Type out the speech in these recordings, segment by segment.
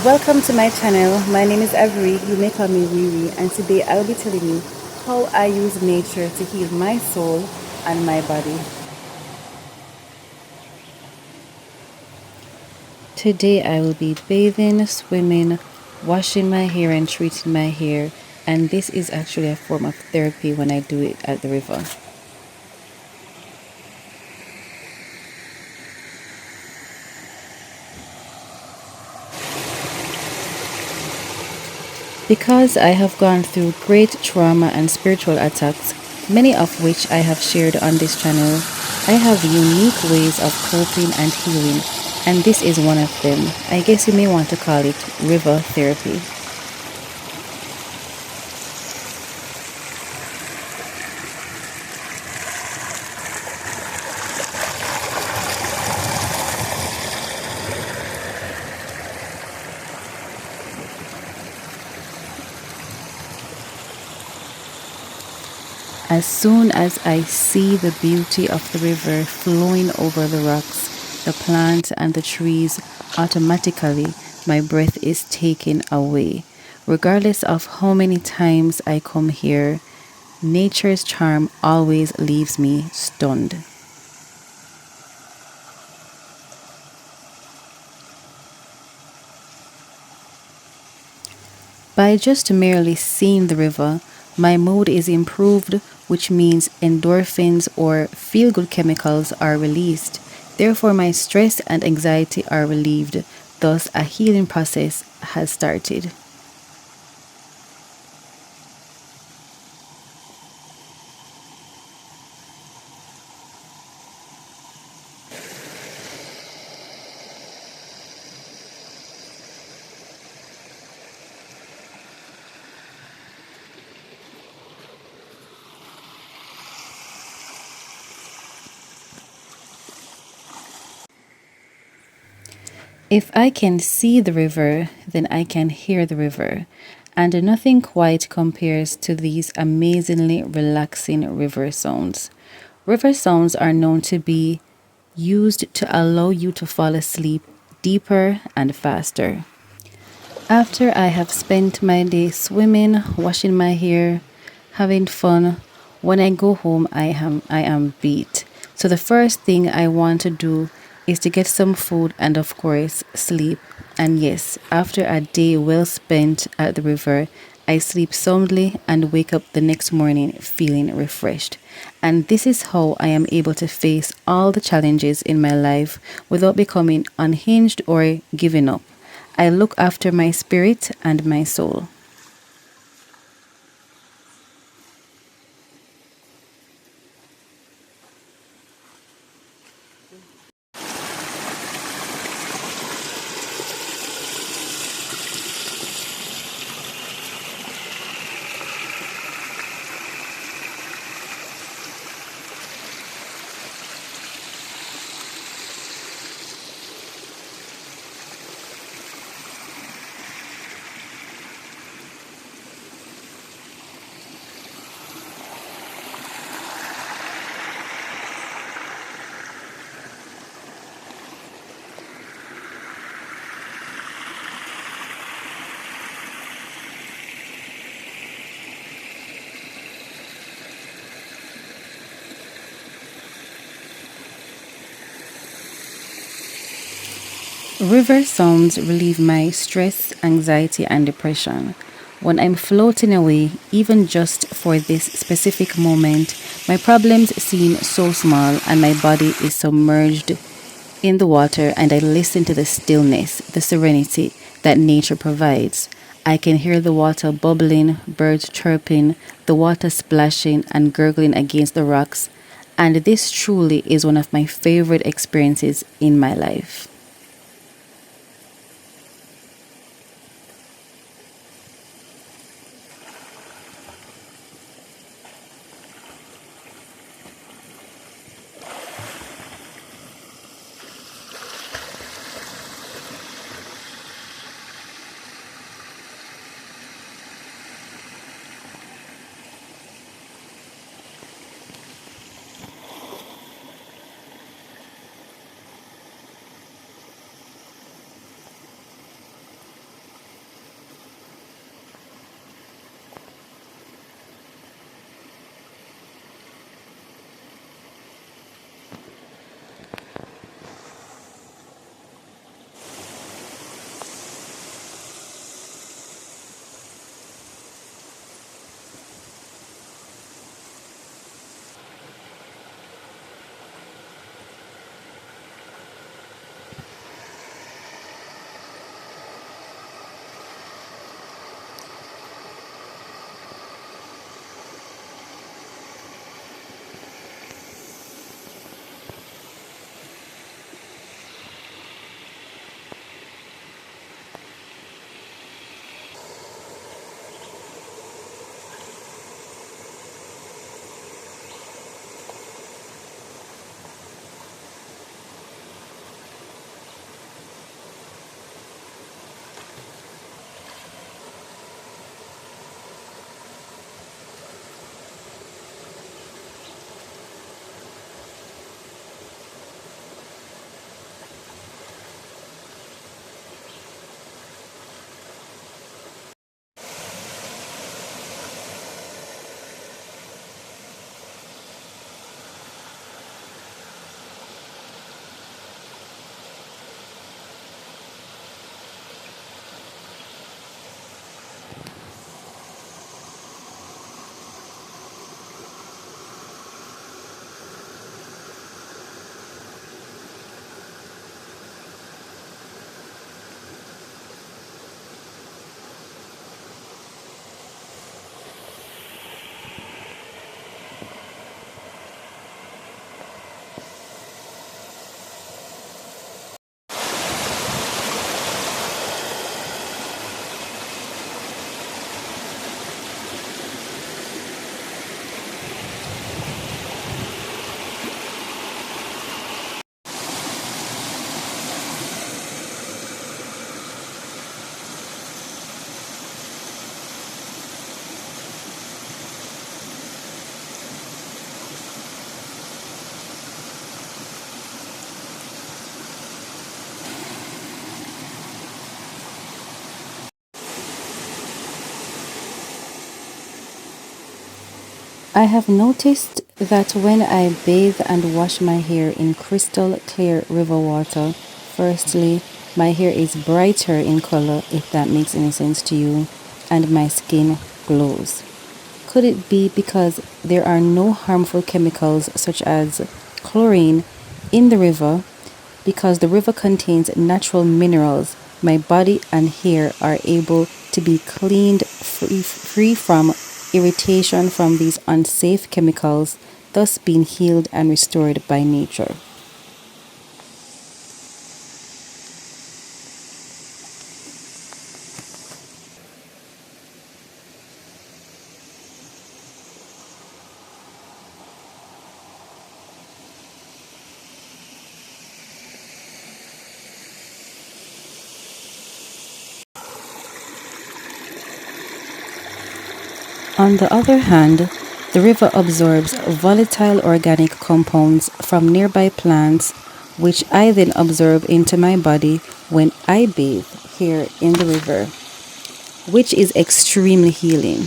Welcome to my channel. My name is Avree. You may call me ReeRee, and today I'll be telling you how I use nature to heal my soul and my body. Today I will be bathing, swimming, washing my hair and treating my hair, and this is actually a form of therapy when I do it at the river. Because I have gone through great trauma and spiritual attacks, many of which I have shared on this channel, I have unique ways of coping and healing, and this is one of them. I guess you may want to call it river therapy. As soon as I see the beauty of the river flowing over the rocks, the plants and the trees, automatically my breath is taken away. Regardless of how many times I come here, nature's charm always leaves me stunned. By just merely seeing the river, my mood is improved, which means endorphins or feel good chemicals are released. Therefore, my stress and anxiety are relieved. Thus, a healing process has started. If I can see the river, then I can hear the river. And nothing quite compares to these amazingly relaxing river sounds. River sounds are known to be used to allow you to fall asleep deeper and faster. After I have spent my day swimming, washing my hair, having fun, when I go home I am beat. So the first thing I want to do is to get some food and of course sleep. And yes, after a day well spent at the river, I sleep soundly and wake up the next morning feeling refreshed. And this is how I am able to face all the challenges in my life without becoming unhinged or giving up. I look after my spirit and my soul. River sounds relieve my stress, anxiety, and depression. When I'm floating away, even just for this specific moment, my problems seem so small and my body is submerged in the water, and I listen to the stillness, the serenity that nature provides. I can hear the water bubbling, birds chirping, the water splashing and gurgling against the rocks, and this truly is one of my favorite experiences in my life. I have noticed that when I bathe and wash my hair in crystal clear river water, firstly, my hair is brighter in color, if that makes any sense to you, and my skin glows. Could it be because there are no harmful chemicals such as chlorine in the river? Because the river contains natural minerals, my body and hair are able to be cleaned free from irritation from these unsafe chemicals, thus being healed and restored by nature. On the other hand, the river absorbs volatile organic compounds from nearby plants, which I then absorb into my body when I bathe here in the river, which is extremely healing.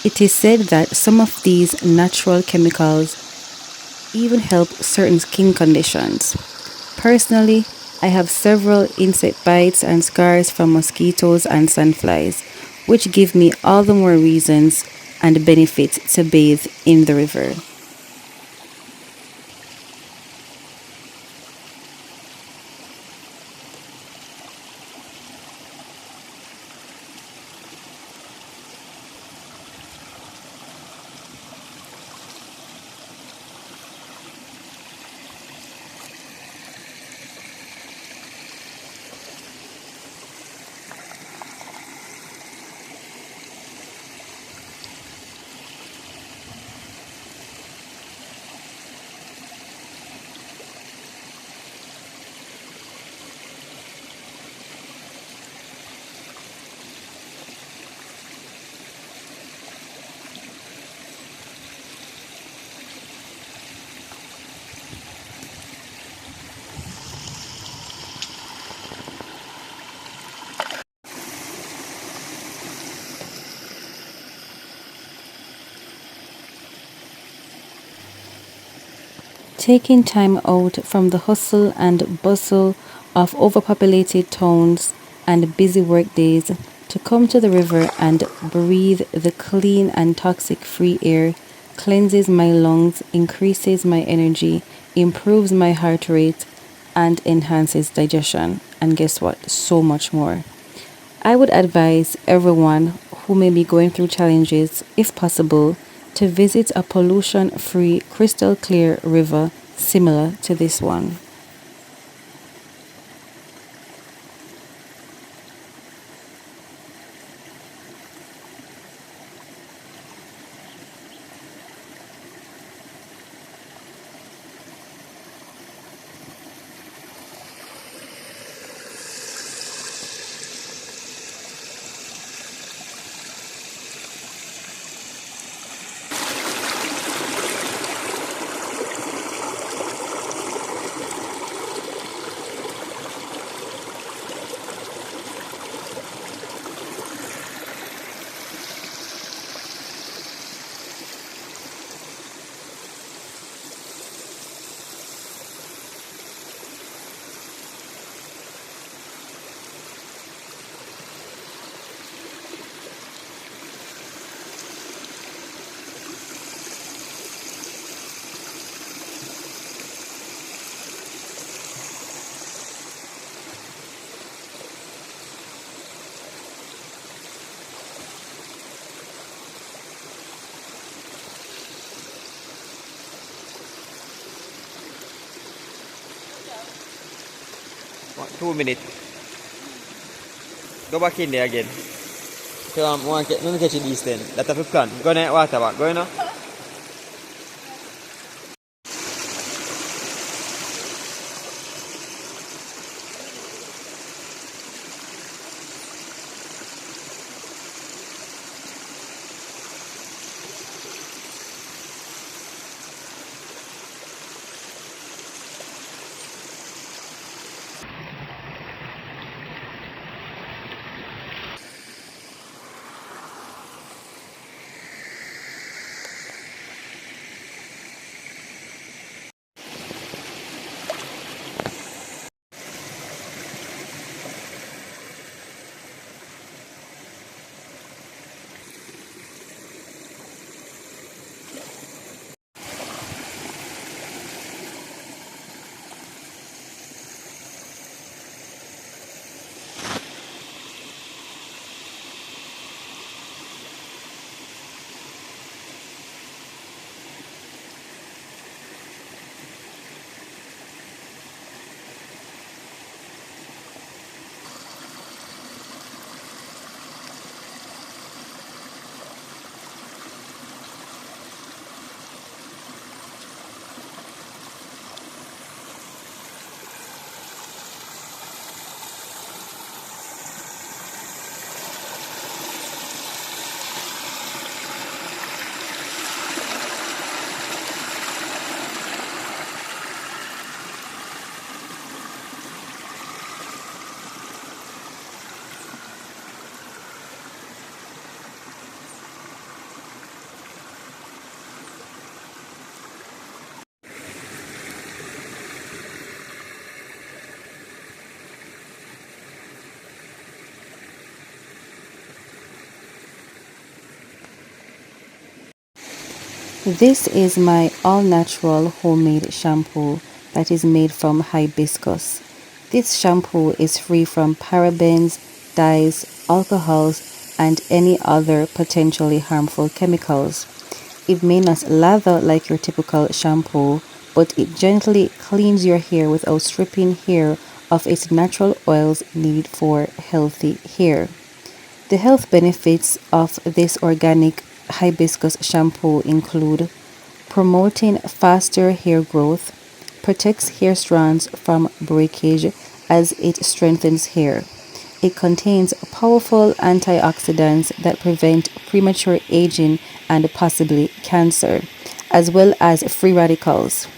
It is said that some of these natural chemicals even help certain skin conditions. Personally, I have several insect bites and scars from mosquitoes and sandflies, which give me all the more reasons and benefits to bathe in the river. Taking time out from the hustle and bustle of overpopulated towns and busy work days to come to the river and breathe the clean and toxic free air cleanses my lungs, increases my energy, improves my heart rate, and enhances digestion. And guess what? So much more. I would advise everyone who may be going through challenges, if possible, to visit a pollution free, crystal clear river similar to this one. What, 2 minutes. Go back in there again. So let me catch it east then. That's a plan. Go in the water back. Go in now. This is my all-natural homemade shampoo that is made from hibiscus. This shampoo is free from parabens, dyes, alcohols, and any other potentially harmful chemicals. It may not lather like your typical shampoo, but it gently cleans your hair without stripping hair of its natural oils needed for healthy hair. The health benefits of this organic hibiscus shampoo include promoting faster hair growth, protects hair strands from breakage as it strengthens hair. It contains powerful antioxidants that prevent premature aging and possibly cancer, as well as free radicals.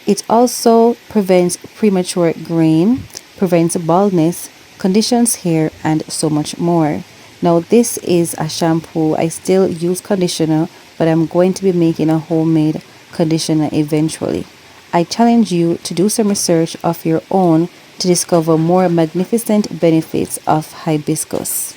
It also prevents premature graying, prevents baldness, conditions hair, and so much more. Now, this is a shampoo. I still use conditioner, but I'm going to be making a homemade conditioner eventually. I challenge you to do some research of your own to discover more magnificent benefits of hibiscus.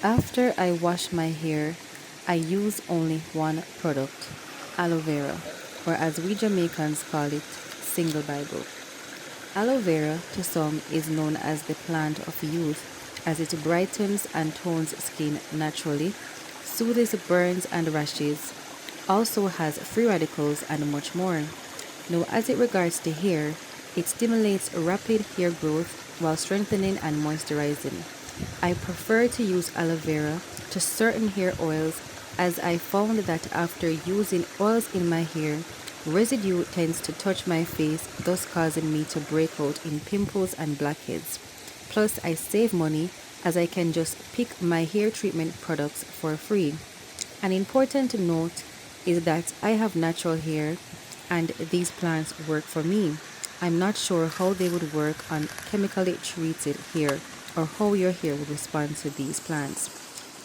After I wash my hair, I use only one product, aloe vera, or as we Jamaicans call it, single Bible. Aloe vera to some is known as the plant of youth as it brightens and tones skin naturally, soothes burns and rashes, also has free radicals and much more. Now as it regards the hair, it stimulates rapid hair growth while strengthening and moisturizing. I prefer to use aloe vera to certain hair oils as I found that after using oils in my hair, Residue tends to touch my face, thus causing me to break out in pimples and blackheads. Plus, I save money as I can just pick my hair treatment products for free. An important note is that I have natural hair and these plants work for me. I'm not sure how they would work on chemically treated hair or how your hair would respond to these plants.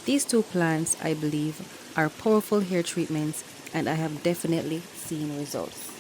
These two plants, I believe, are powerful hair treatments and I have definitely seen results.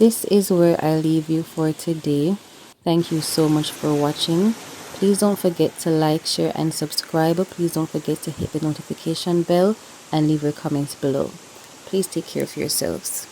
This is where I leave you for today. Thank you so much for watching. Please don't forget to like, share, and subscribe. Please don't forget to hit the notification bell and leave your comments below. Please take care of yourselves.